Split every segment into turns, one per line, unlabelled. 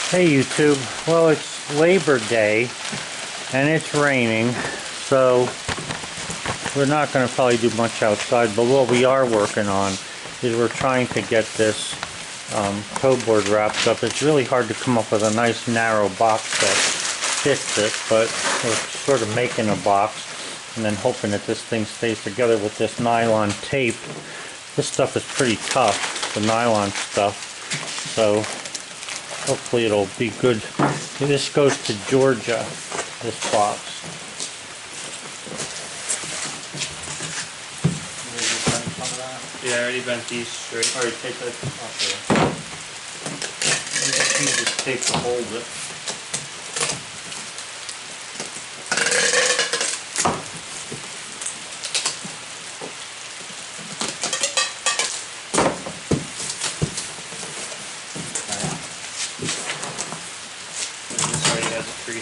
Hey YouTube, well it's Labor Day and it's raining, so we're not going to probably do much outside, but what we are working on is we're trying to get this toe board wrapped up. It's really hard to come up with a nice narrow box that fits it, but we're sort of making a box and then hoping that this thing stays together with this nylon tape. This stuff is pretty tough, the nylon stuff, so hopefully it'll be good. This goes to Georgia, this box.
Yeah, I already bent these straight.
Alright, take that off there. Use this tape to hold it.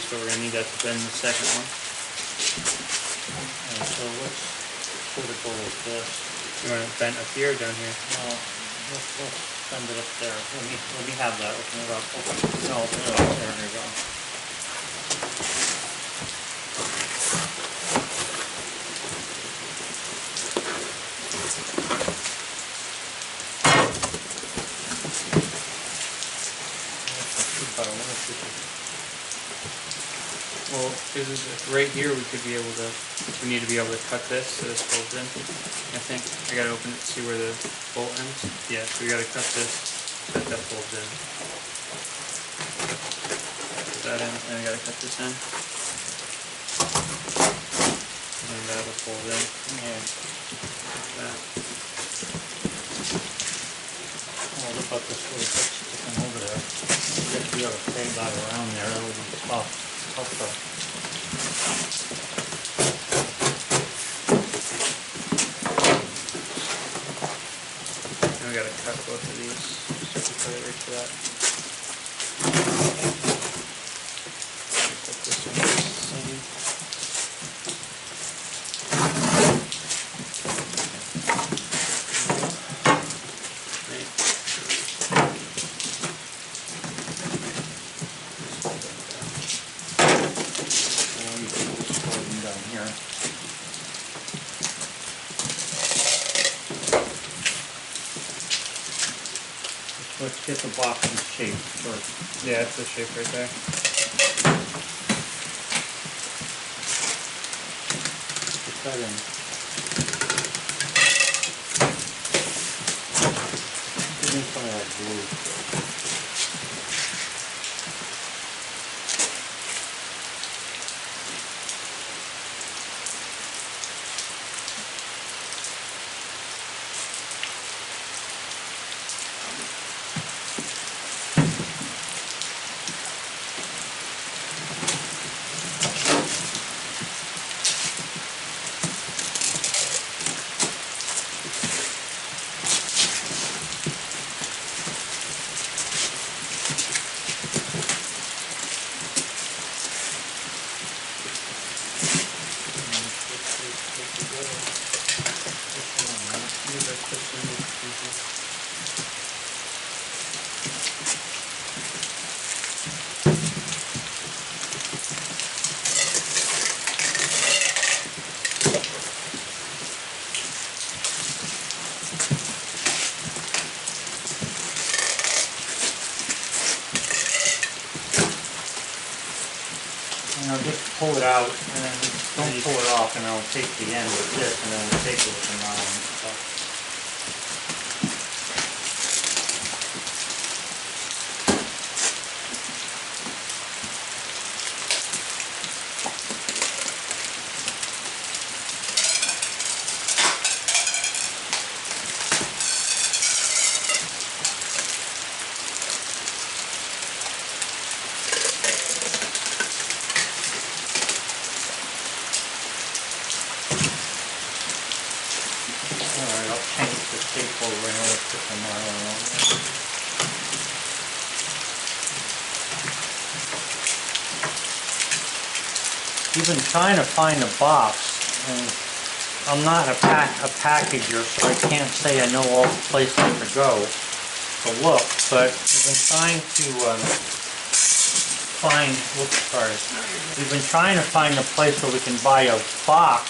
So we're going to need that to bend the second one.
And so let's sort of go with this.
You want it bent up here or down here?
No, let's bend it up there. Let me have that. Open it up. No, open it up. There we go.
Well, right here we could be able to, we need to be able to cut this so this folds in. I think I gotta open it to see where the bolt ends. Yeah, so we gotta cut this so that folds in. Put that in, and we gotta cut this in. And then that'll fold in.
Yeah.
Like that.
Oh, look at this little bit sticking over there. I guess we gotta fade that around there. That would be tough. Now
we gotta cut both of these so we can put it right to that. Put this one the same.
Let's get the box in shape first.
Yeah, it's the shape right there.
Put that in. Give me some of that glue. Now just pull it out and then don't pull it off, and I'll take the end with this and then we'll take it with the nylon stuff. Alright, I'll change the tape over and I'll put the nylon on there. You've been trying to find a box, and I'm not a packager, so I can't say I know all the places to go to look, but I've been trying to find, whoops, sorry. We've been trying to find a place where we can buy a box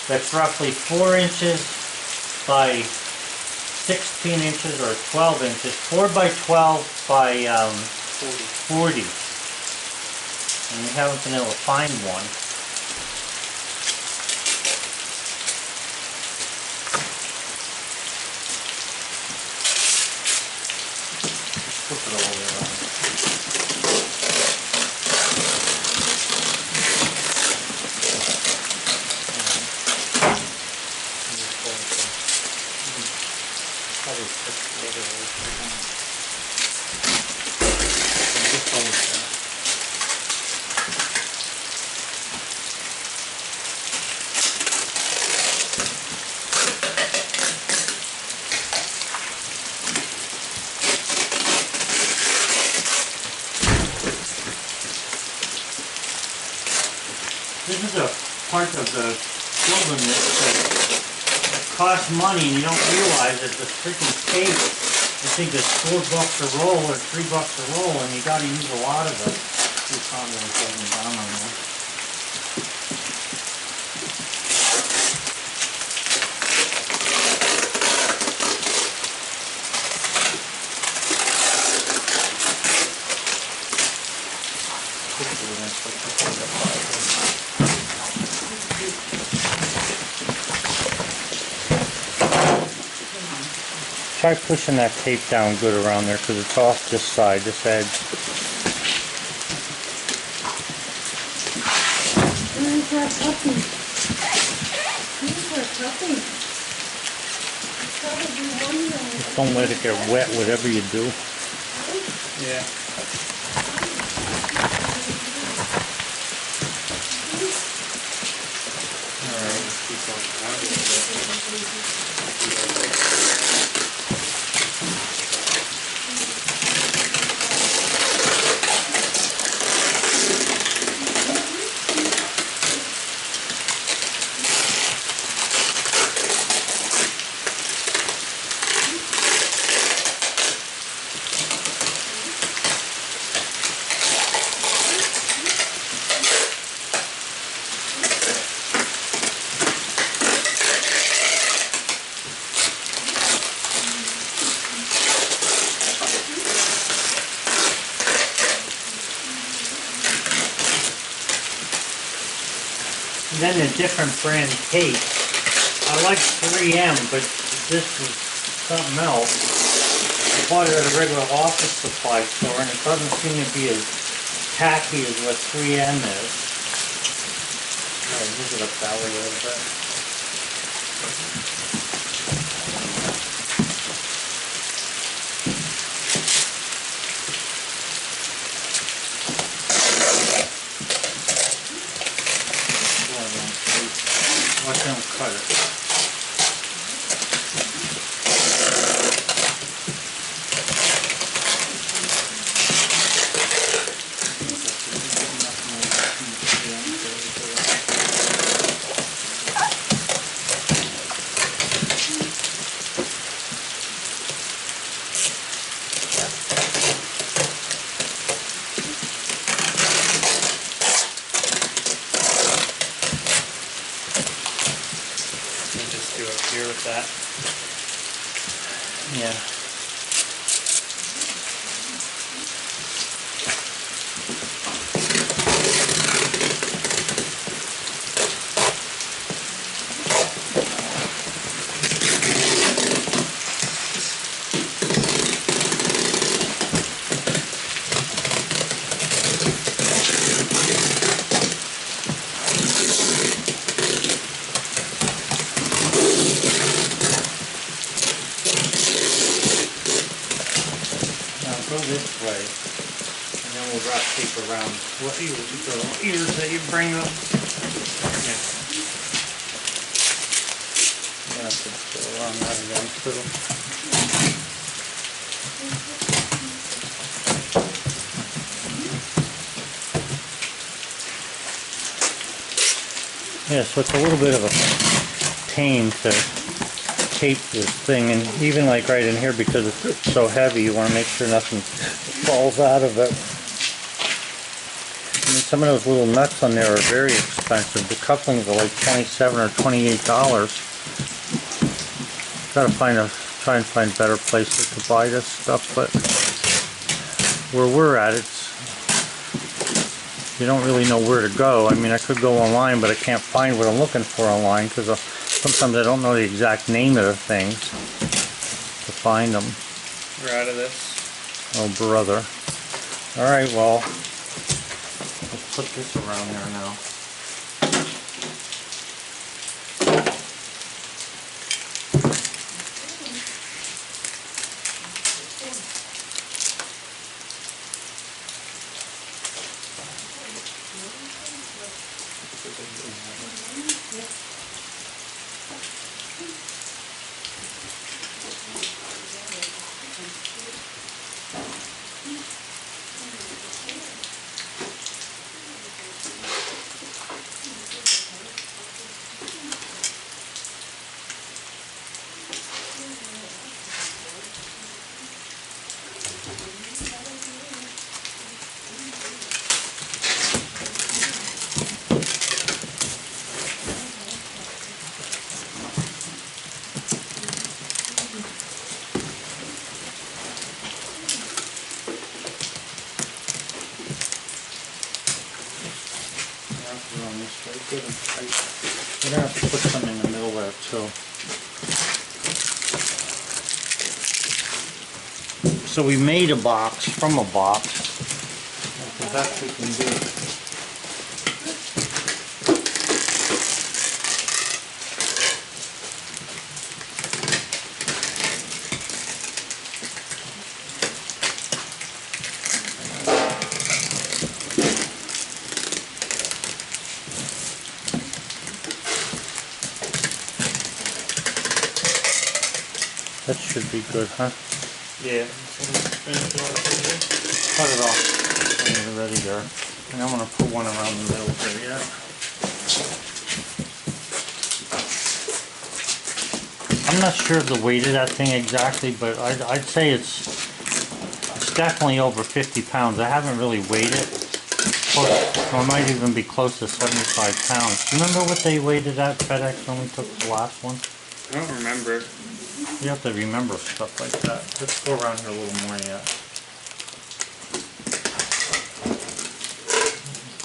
that's roughly 4 inches by 16 inches or 12 inches, 4 by 12 by 40. And we haven't been able to find one. Flip it all the way around.
Probably put together
This is a part of the building that costs money and you don't realize that the freaking tape, I think it's $4 a roll or $3 a roll, and you gotta use a lot of it. You probably going down on that. Try pushing that tape down good around there because it's off this side, this edge.
Where's that puppy? Where's that puppy? Probably wondering.
Just don't let it get wet, whatever you do.
Yeah. Alright, keep going around a little
And then the different brand tape. I like 3M, but this is something else. I bought it at a regular office supply store, and it doesn't seem to be as tacky as what 3M is. Alright, move it up that way a little bit. Watch them cut it.
just do up here with that.
Yeah. Go this way, and then we'll wrap tape around what the ears that you bring up. Yeah. You have to go around that again too. Yeah, so it's a little bit of a pain to tape this thing, and even like right in here, because it's so heavy, you want to make sure nothing falls out of it. I mean, some of those little nuts on there are very expensive. The couplings are like $27 or $28. Gotta try and find better places to buy this stuff, but where we're at, you don't really know where to go. I mean, I could go online, but I can't find what I'm looking for online because sometimes I don't know the exact name of the things to find them.
We're out of this.
Oh, brother. Alright, well, let's put this around there now. Good and tight. We're gonna have to put some in the middle there too. So we made a box from a box. That's the best we can do. That should be good, huh?
Yeah.
Cut it off when you're ready there. And I'm going to put one around the middle here, yeah. I'm not sure of the weight of that thing exactly, but I'd say it's definitely over 50 pounds. I haven't really weighed it. Or it might even be close to 75 pounds. Do you remember what they weighed it at FedEx when we took the last one?
I don't remember.
You have to remember stuff like that. Let's go around here a little more yet.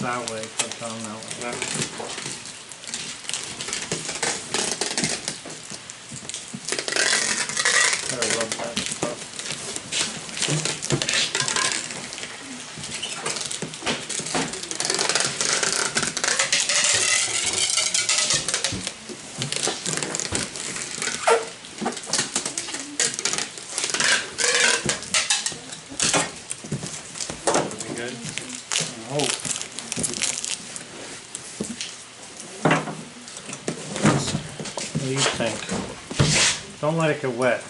That way, put down that way. Gotta rub that stuff.
Good.
I hope. What do you think? Don't let it get wet.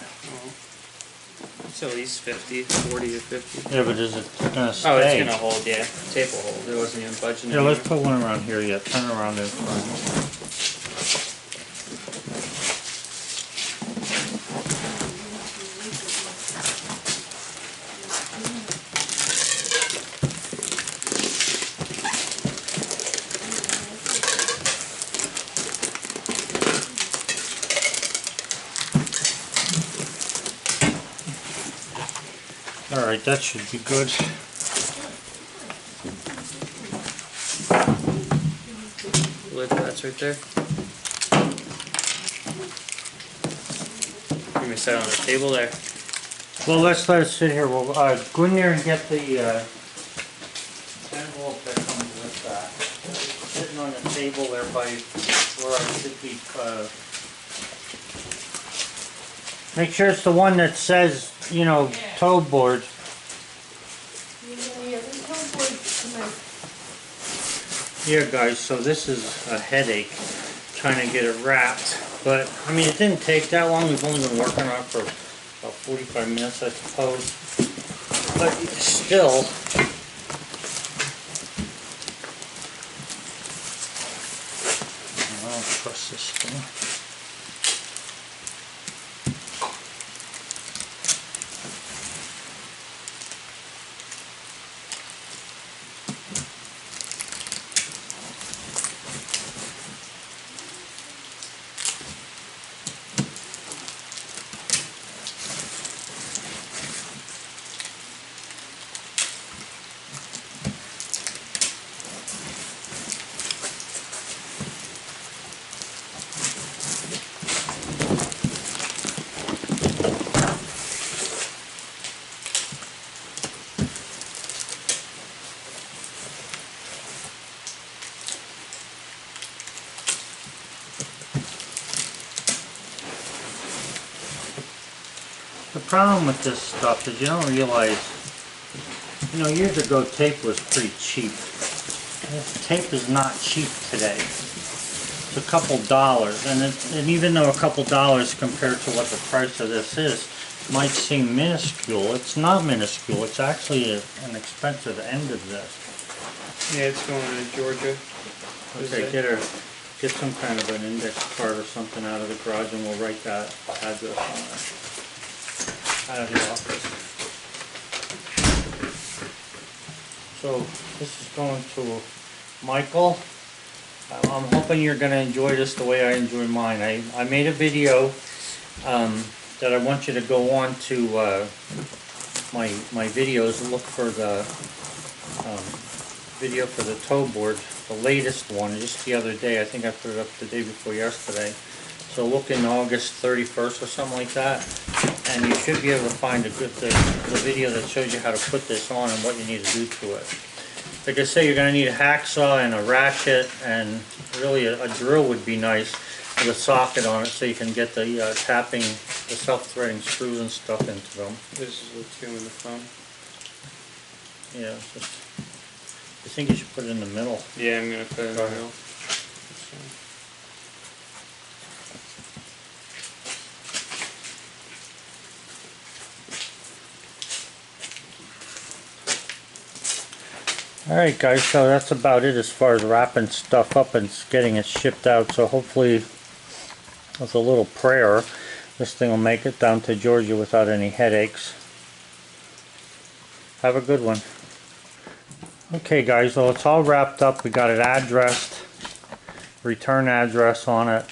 It's at least 50, 40 or 50.
Yeah, but is it gonna stay?
Oh, it's gonna hold, yeah. Tape will hold. It wasn't even budging.
Here, let's put one around here yet. Turn it around in front. Alright, that should be good.
Lid, that's right there. You're gonna set it on the table there.
Well, let's let it sit here. We'll go in there and get the envelope that comes with that. It's sitting on the table there by where I should be. Make sure it's the one that says, you know, toe board.
Yeah, the toe board's tonight.
Here, guys, so this is a headache trying to get it wrapped. But, I mean, it didn't take that long. We've only been working on it for about 45 minutes, I suppose. But still, I don't trust this thing. problem with this stuff is you don't realize, you know, years ago tape was pretty cheap. Tape is not cheap today. It's a couple dollars, and even though a couple dollars compared to what the price of this is might seem minuscule, it's not minuscule. It's actually an expensive end of this.
Yeah, it's going to Georgia.
Okay, get some kind of an index card or something out of the garage, and we'll write that address on it. Out of the office. So this is going to Michael. I'm hoping you're going to enjoy this the way I enjoy mine. I made a video that I want you to go on to my videos and look for the video for the toe board, the latest one, just the other day. I think I put it up the day before yesterday. So look in August 31st or something like that, and you should be able to find the video that shows you how to put this on and what you need to do to it. Like I say, you're going to need a hacksaw and a ratchet, and really a drill would be nice with a socket on it so you can get the tapping, the self-threading screws and stuff into them.
This is the two in the phone.
Yeah, I think you should put it in the middle.
Yeah, I'm going to put it in the middle.
Alright guys, so that's about it as far as wrapping stuff up and getting it shipped out. So hopefully, with a little prayer, this thing will make it down to Georgia without any headaches. Have a good one. Okay guys, well it's all wrapped up. We got it addressed, return address on it.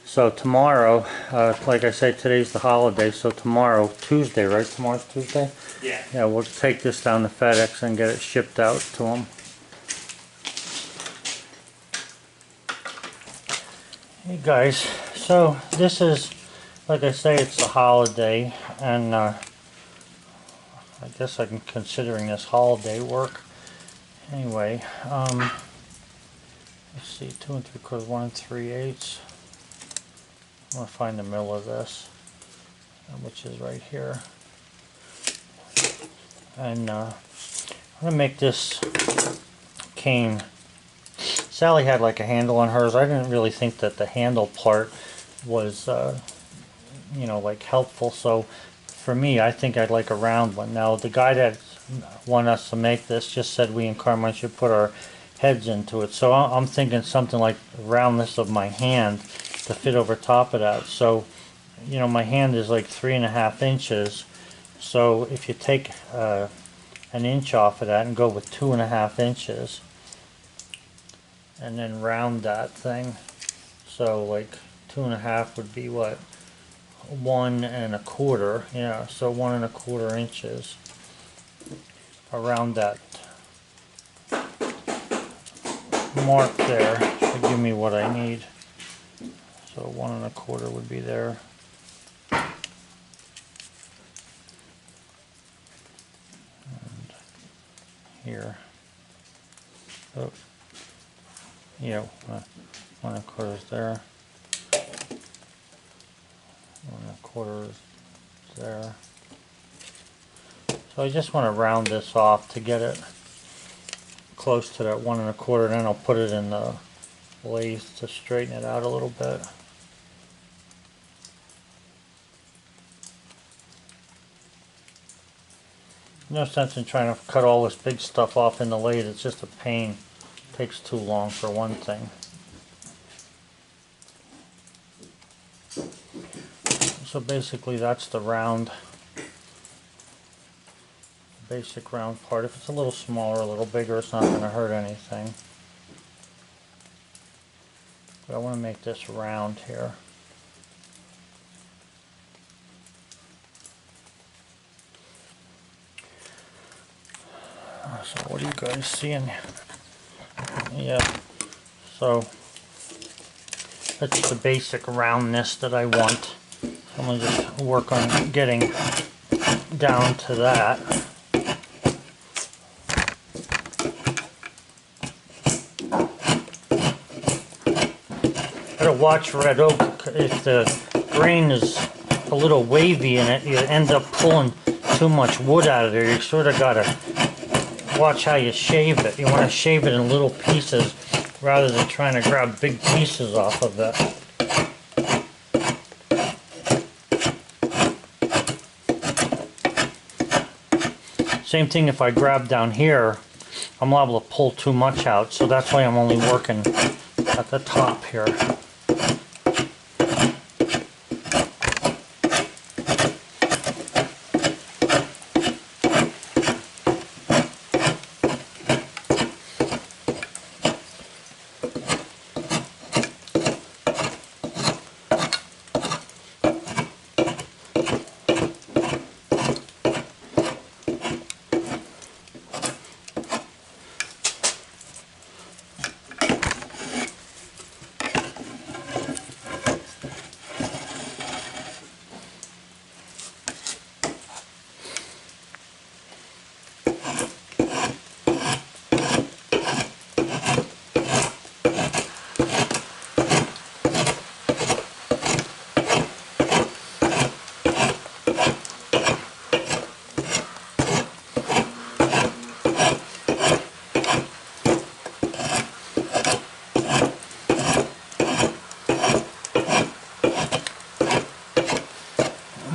So tomorrow, like I said, today's the holiday, so tomorrow, Tuesday, right? Tomorrow's Tuesday?
Yeah.
Yeah, we'll take this down to FedEx and get it shipped out to them. Hey guys, so this is, like I say, it's a holiday, and I guess I'm considering this holiday work. Anyway, let's see, 2 3/4, 1 3/8. I'm going to find the middle of this, which is right here. And I'm going to make this cane. Sally had like a handle on hers. I didn't really think that the handle part was, you know, like helpful. So for me, I think I'd like a round one. Now the guy that wanted us to make this just said we in Carmine should put our heads into it. So I'm thinking something like the roundness of my hand to fit over top of that. So, you know, my hand is like 3.5 inches. So if you take an inch off of that and go with 2.5 inches, and then round that thing, so like 2.5 would be what, 1 1/4, yeah, so 1 1/4 inches around that mark there should give me what I need. So 1 1/4 would be there. And here. Oh. Yeah, 1 1/4 is there. 1 1/4 is there. So I just want to round this off to get it close to that 1 1/4, and then I'll put it in the lathe to straighten it out a little bit. No sense in trying to cut all this big stuff off in the lathe. It's just a pain. It takes too long for one thing. So basically that's the round, basic round part. If it's a little smaller, a little bigger, it's not going to hurt anything. But I want to make this round here. So what are you guys seeing? Yeah, so that's the basic roundness that I want. I'm going to just work on getting down to that. Gotta watch red oak. If the grain is a little wavy in it, you end up pulling too much wood out of there. You sort of got to watch how you shave it. You want to shave it in little pieces rather than trying to grab big pieces off of it. Same thing if I grab down here, I'm liable to pull too much out, so that's why I'm only working at the top here.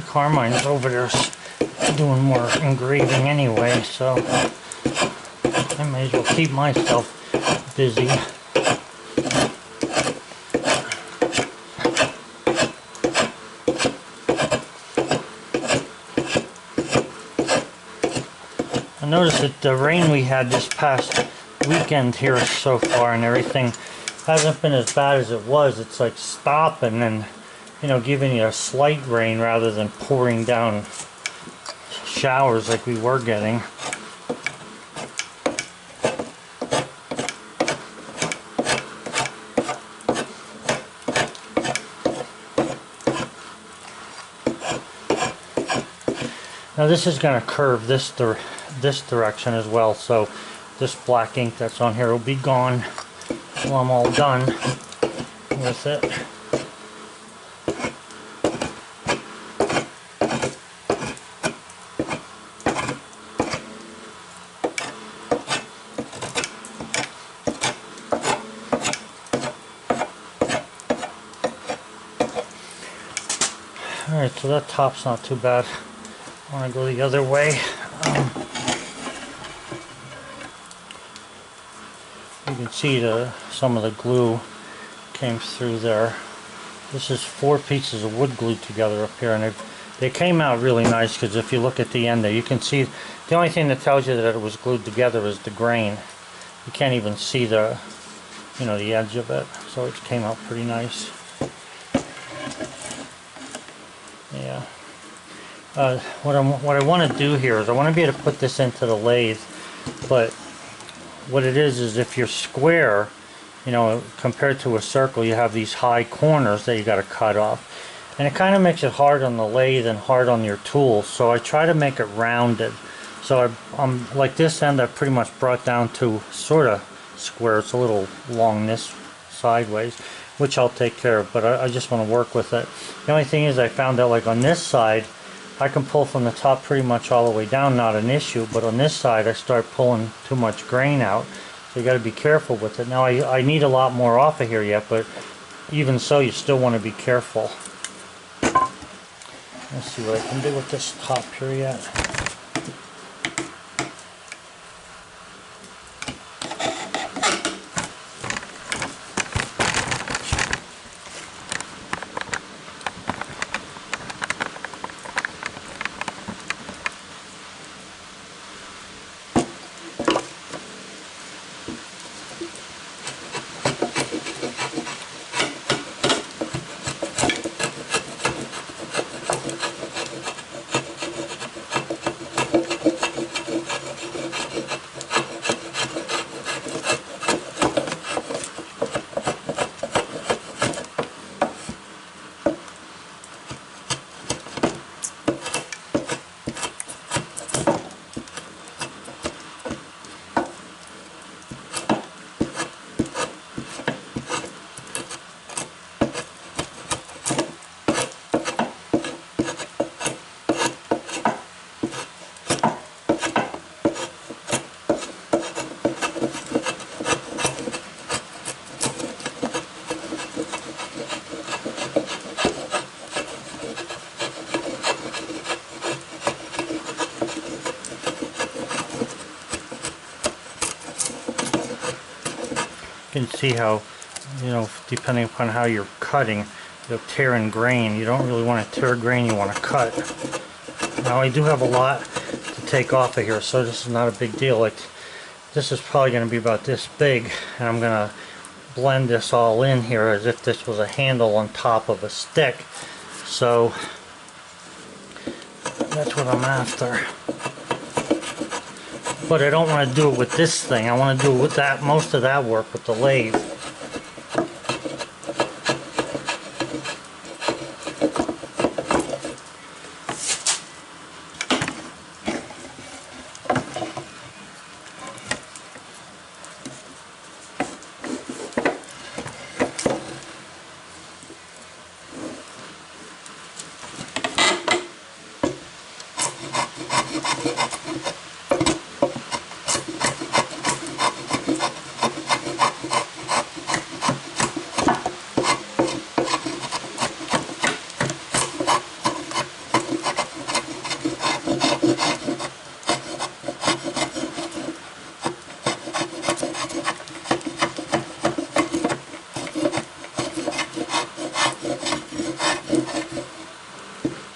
Carmine's over there doing more engraving anyway, so I may as well keep myself busy. I noticed that the rain we had this past weekend here so far and everything hasn't been as bad as it was. It's like stopping and, you know, giving you a slight rain rather than pouring down showers like we were getting. Now this is going to curve this direction as well, so this black ink that's on here will be gone when I'm all done with it. Alright, so that top's not too bad. I want to go the other way. You can see some of the glue came through there. This is 4 pieces of wood glued together up here, and they came out really nice because if you look at the end there, you can see the only thing that tells you that it was glued together is the grain. You can't even see the, you know, the edge of it, so it came out pretty nice. Yeah. What I want to do here is I want to be able to put this into the lathe, but what it is if you're square, you know, compared to a circle, you have these high corners that you got to cut off, and it kind of makes it hard on the lathe and hard on your tools. So I try to make it rounded. So I'm like this end I've pretty much brought down to sort of square. It's a little long this sideways, which I'll take care of, but I just want to work with it. The only thing is I found out like on this side I can pull from the top pretty much all the way down, not an issue, but on this side I start pulling too much grain out, so you got to be careful with it. Now I need a lot more off of here yet, but even so you still want to be careful. Let's see what I can do with this top here yet. can see how, you know, depending upon how you're cutting, you'll tear in grain. You don't really want to tear grain, you want to cut. Now I do have a lot to take off of here, so this is not a big deal. Like, this is probably going to be about this big, and I'm going to blend this all in here as if this was a handle on top of a stick. So that's what I'm after. But I don't want to do it with this thing. I want to do it with that, most of that work with the lathe.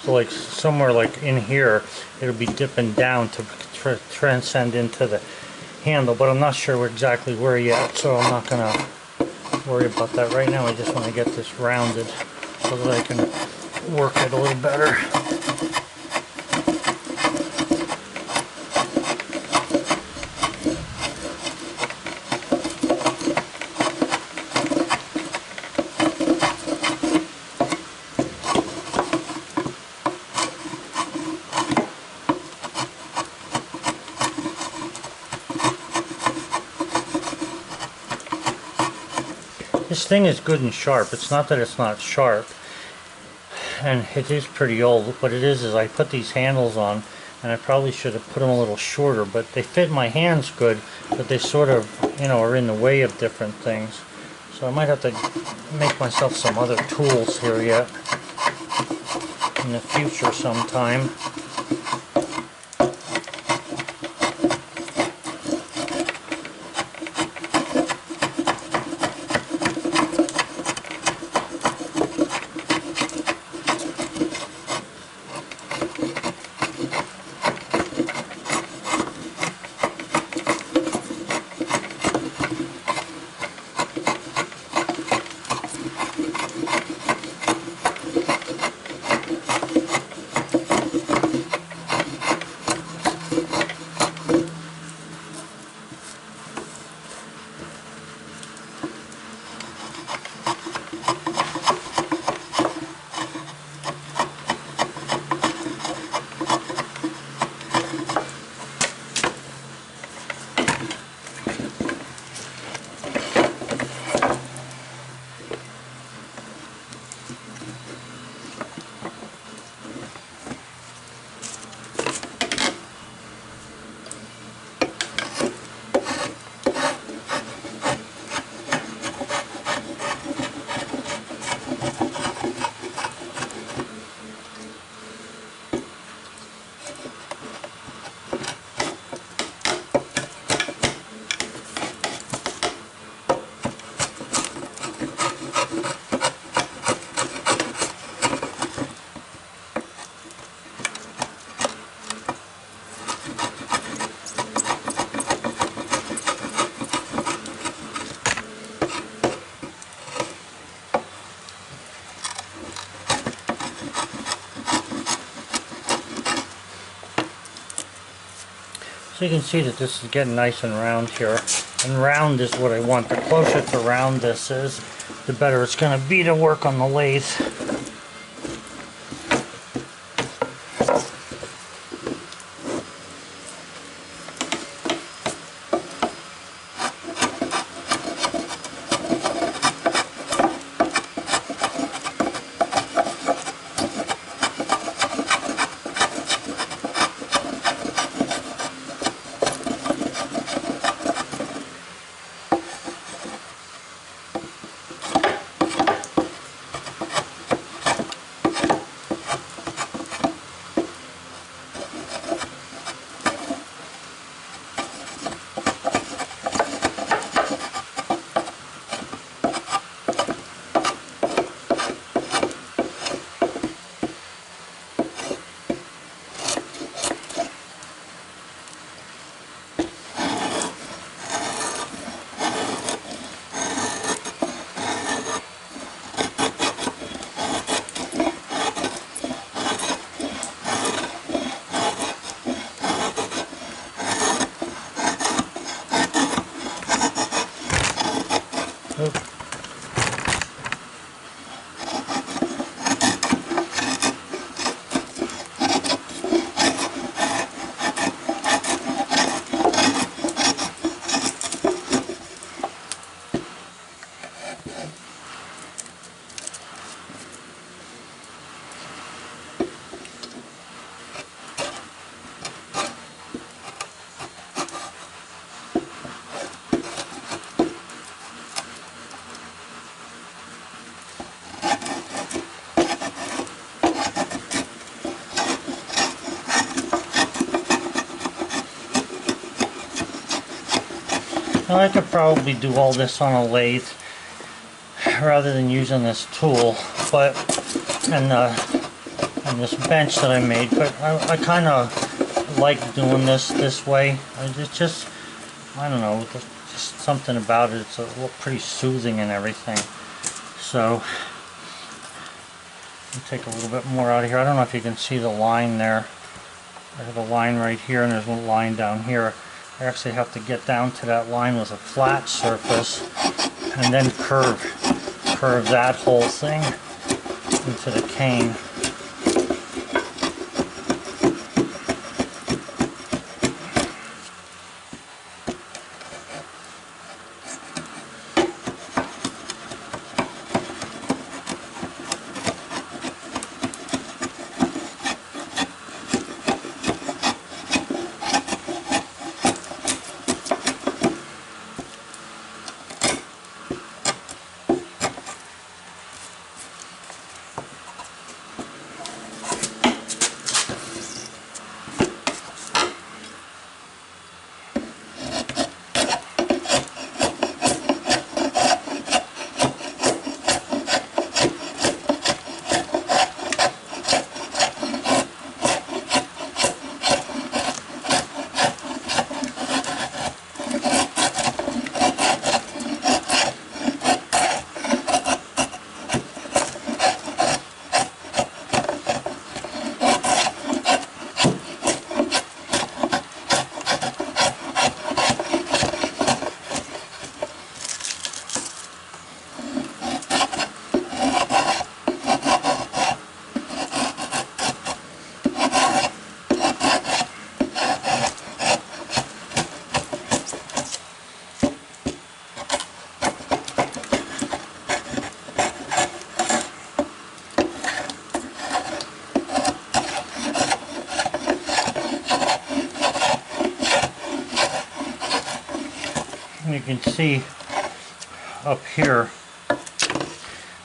So like somewhere like in here, it'll be dipping down to transcend into the handle, but I'm not sure exactly where yet, so I'm not gonna worry about that right now. I just want to get this rounded so that I can work it a little better. This thing is good and sharp. It's not that it's not sharp, and it is pretty old. What it is I put these handles on, and I probably should have put them a little shorter, but they fit my hands good, but they sort of, you know, are in the way of different things. So I might have to make myself some other tools here yet in the future sometime. So you can see that this is getting nice and round here. And round is what I want. The closer to round this is, the better it's going to be to work on the lathe. Now I could probably do all this on a lathe rather than using this tool, but and this bench that I made. But I kind of like doing this way. It's just, I don't know, there's just something about it. It's a little pretty soothing and everything. So I'll take a little bit more out of here. I don't know if you can see the line there. I have a line right here and there's a line down here. I actually have to get down to that line with a flat surface and then curve that whole thing into the cane. You can see up here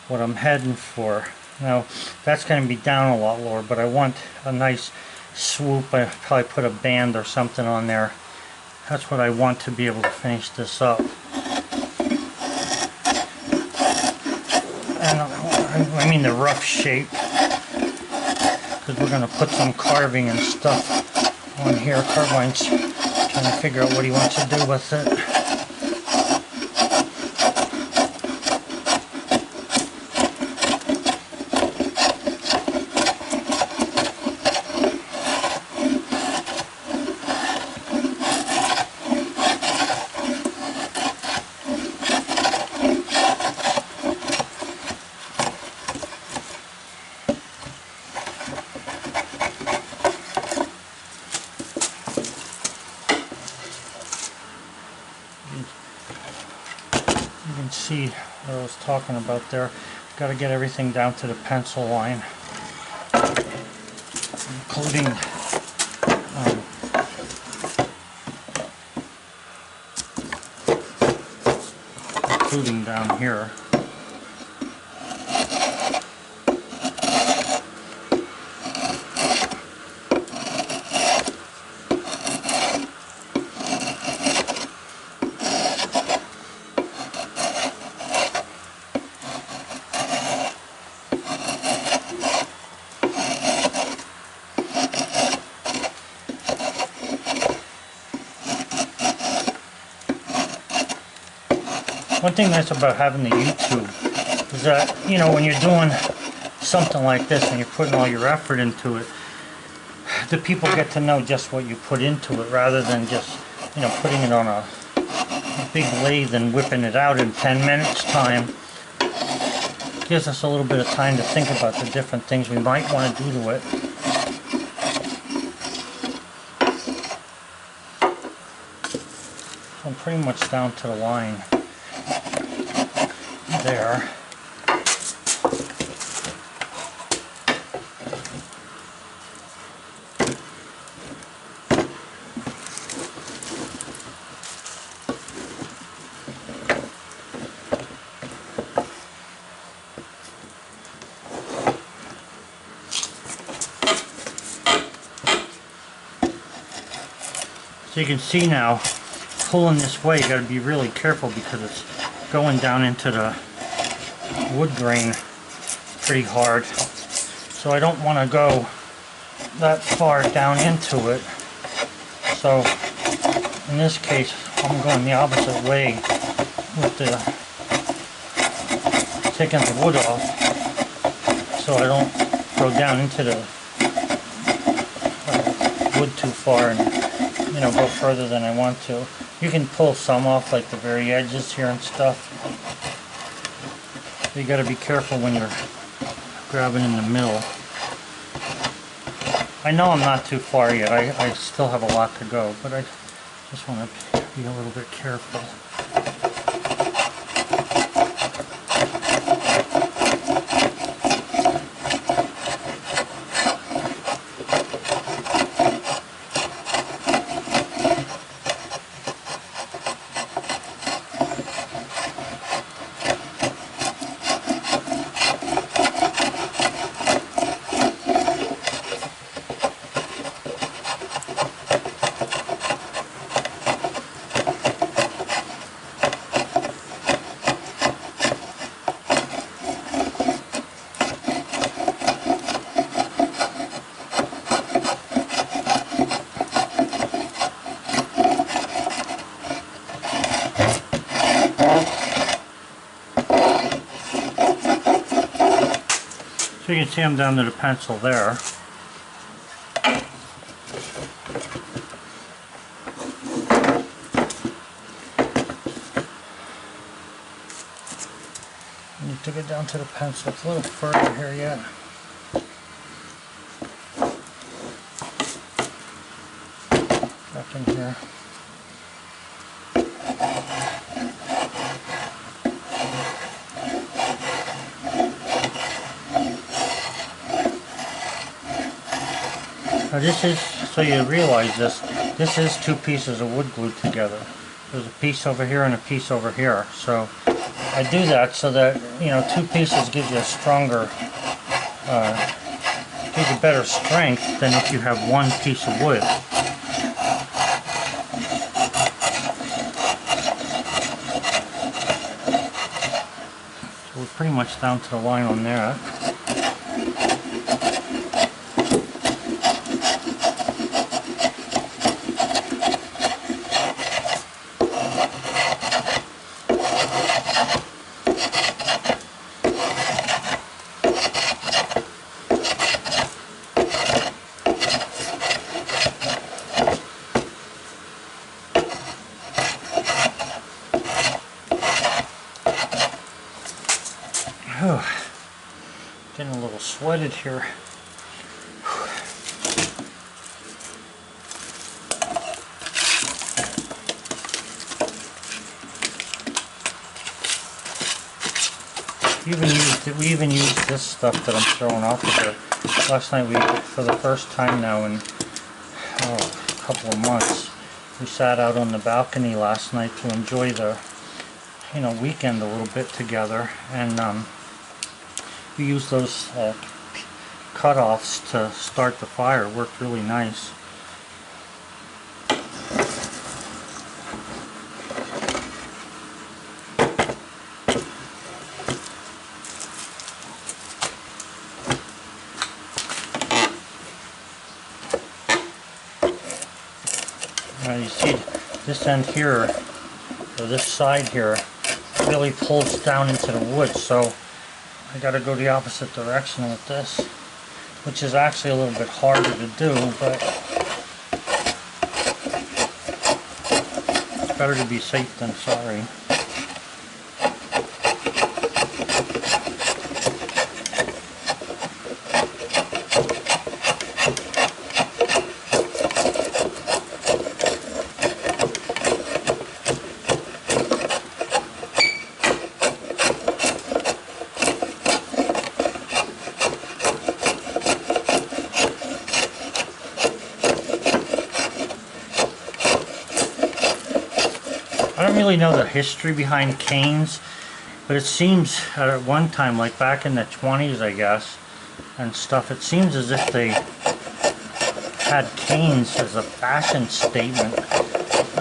what I'm heading for. Now that's going to be down a lot lower, but I want a nice swoop. I probably put a band or something on there. That's what I want to be able to finish this up. And I mean the rough shape, because we're going to put some carving and stuff on here. Carbine's trying to figure out what he wants to do with it. You can see what I was talking about there. Got to get everything down to the pencil line, including down here. One thing nice about having the YouTube is that, you know, when you're doing something like this and you're putting all your effort into it, the people get to know just what you put into it rather than just, you know, putting it on a big lathe and whipping it out in 10 minutes time. It gives us a little bit of time to think about the different things we might want to do to it. So I'm pretty much down to the line there. So you can see now pulling this way, you got to be really careful because it's going down into the wood grain pretty hard. So I don't want to go that far down into it. So in this case, I'm going the opposite way with the taking the wood off, so I don't go down into the wood too far and go further than I want to. You can pull some off, like the very edges here and stuff. You got to be careful when you're grabbing in the middle. I know I'm not too far yet. I still have a lot to go, but I just want to be a little bit careful. So you can see I'm down to the pencil there. I need to get down to the pencil. It's a little further here yet. Back in here. Now this is, so you realize this is two pieces of wood glued together. There's a piece over here and a piece over here. So I do that so that, two pieces gives you a stronger, gives you better strength than if you have one piece of wood. So we're pretty much down to the line on there. Getting a little sweated here. We even used this stuff that I'm throwing out there. Last night for the first time now in a couple of months, we sat out on the balcony last night to enjoy the weekend a little bit together, and we used those cut-offs to start the fire. It worked really nice. Now you see this end here, or this side here, really pulls down into the wood, so I got to go the opposite direction with this, which is actually a little bit harder to do, but it's better to be safe than sorry. I don't really know the history behind canes, but it seems at one time, like back in the 20s I guess, and stuff, it seems as if they had canes as a fashion statement.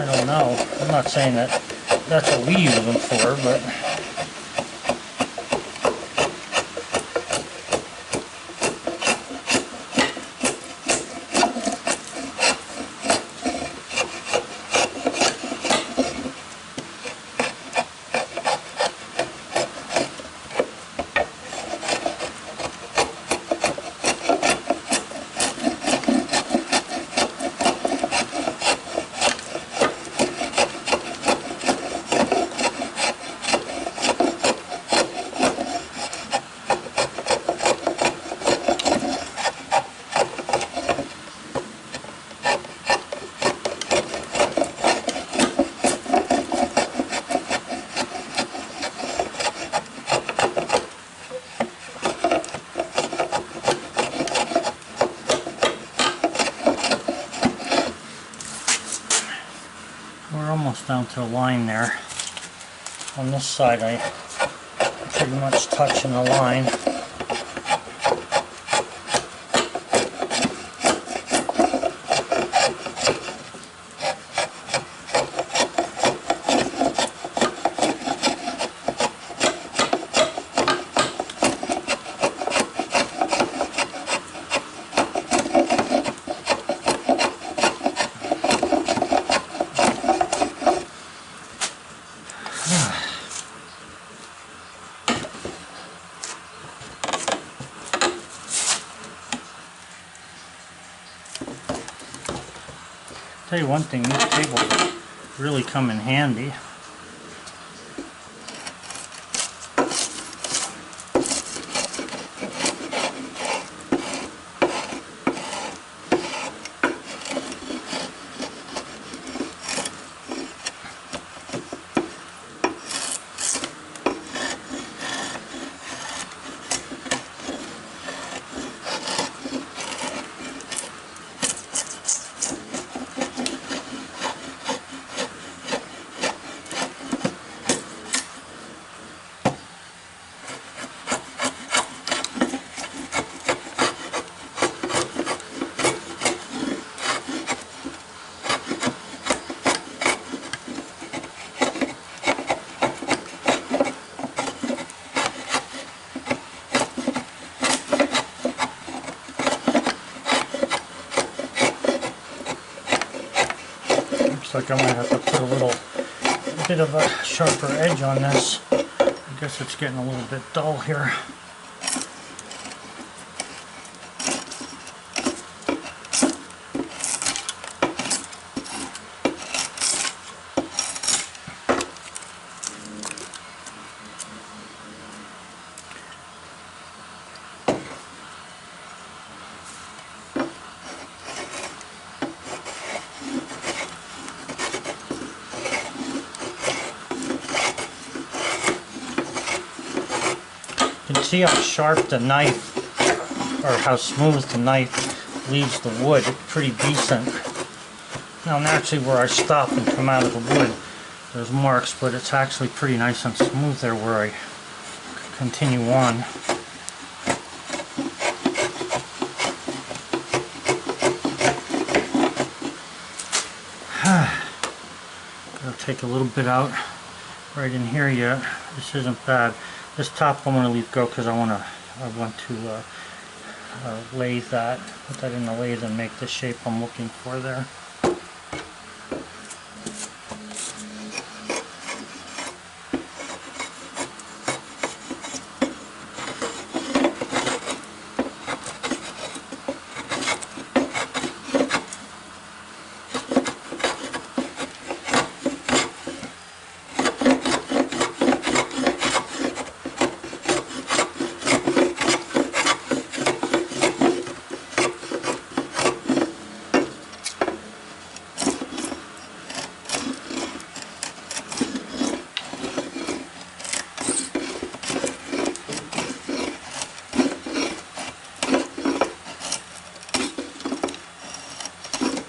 I don't know. I'm not saying that that's what we use them for, but we're almost down to the line there. On this side, I pretty much touching the line. Tell you one thing, these tables really come in handy. Looks like I might have to put a bit of a sharper edge on this. I guess it's getting a little bit dull here. You can see how sharp the knife, or how smooth the knife leaves the wood. It's pretty decent. Now naturally where I stop and come out of the wood, there's marks, but it's actually pretty nice and smooth there where I continue on. I'll take a little bit out right in here yet. This isn't bad. This top I'm going to leave go because I want to lathe that, put that in the lathe and make the shape I'm looking for there.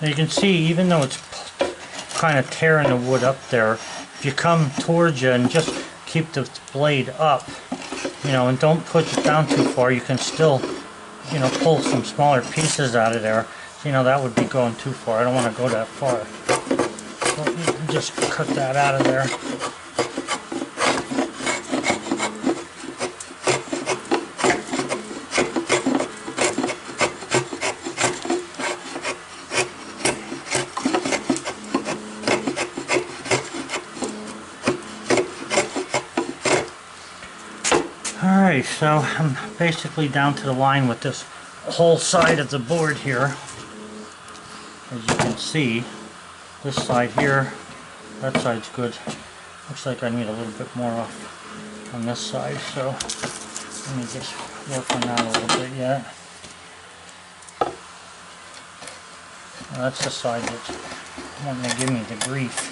Now you can see, even though it's kind of tearing the wood up there, if you come towards you and just keep the blade up, you know, and don't push it down too far, you can still, you know, pull some smaller pieces out of there. So, you know, that would be going too far. I don't want to go that far. Just cut that out of there. Alright, so I'm basically down to the line with this whole side of the board here. As you can see, this side here, that side's good. Looks like I need a little bit more off on this side, so let me just work on that a little bit yet. Well, that's the side that's wanting to give me the grief.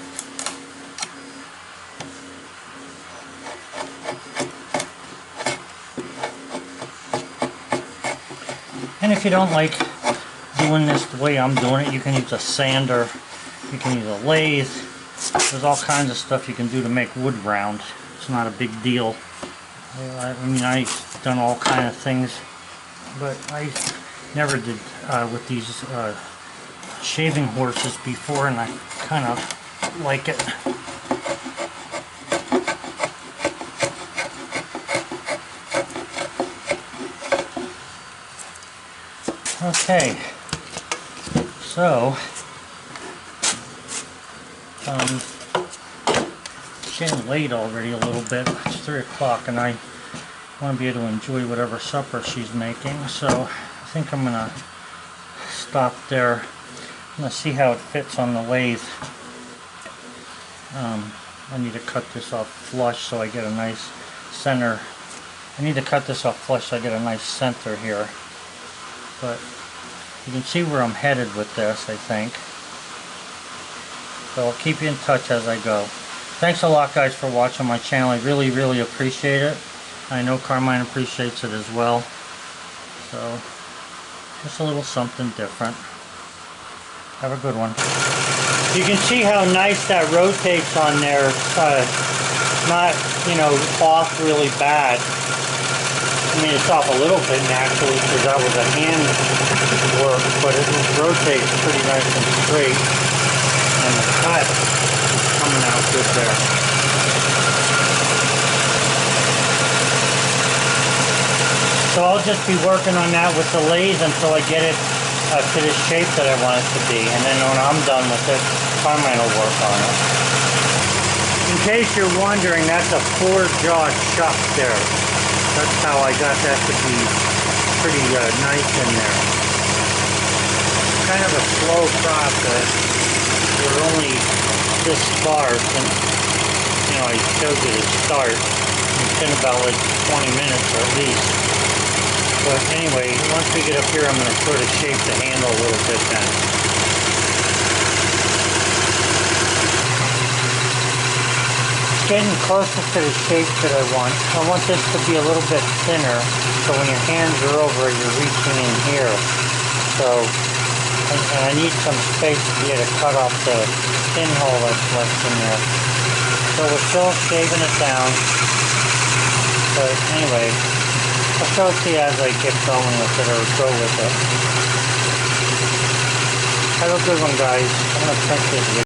And if you don't like doing this the way I'm doing it, you can use a sander, you can use a lathe. There's all kinds of stuff you can do to make wood round. It's not a big deal. I mean, I've done all kinds of things, but I never did with these shaving horses before, and I kind of like it. Okay, so it's getting late already a little bit. It's 3 o'clock and I want to be able to enjoy whatever supper she's making, so I think I'm going to stop there. I'm going to see how it fits on the lathe. I need to cut this off flush so I get a nice center. I need to cut this off flush so I get a nice center here. But you can see where I'm headed with this, I think. So I'll keep you in touch as I go. Thanks a lot, guys, for watching my channel. I really, really appreciate it. I know Carmine appreciates it as well. So, just a little something different. Have a good one. You can see how nice that rotates on there. It's not, you know, off really bad. I mean, it's off a little bit naturally because that was a hand work, but it rotates pretty nice and straight. And the cut is coming out good there. So I'll just be working on that with the lathe until I get it to the shape that I want it to be. And then when I'm done with it, Carmine will work on it. In case you're wondering, that's a 4-jaw chuck there. That's how I got that to be pretty nice in there. It's kind of a slow process. We're only this sparse, and you know, I showed you the start. It's been about like 20 minutes or at least. But anyway, once we get up here, I'm going to sort of shape the handle a little bit then. Getting closer to the shape that I want. I want this to be a little bit thinner, so when your hands are over, you're reaching in here. So, and I need some space to be able to cut off the pinhole that's left in there. So we're still shaving it down. But anyway, I'll show it to you as I get going with it or go with it. Have a good one, guys. I'm going to print this video.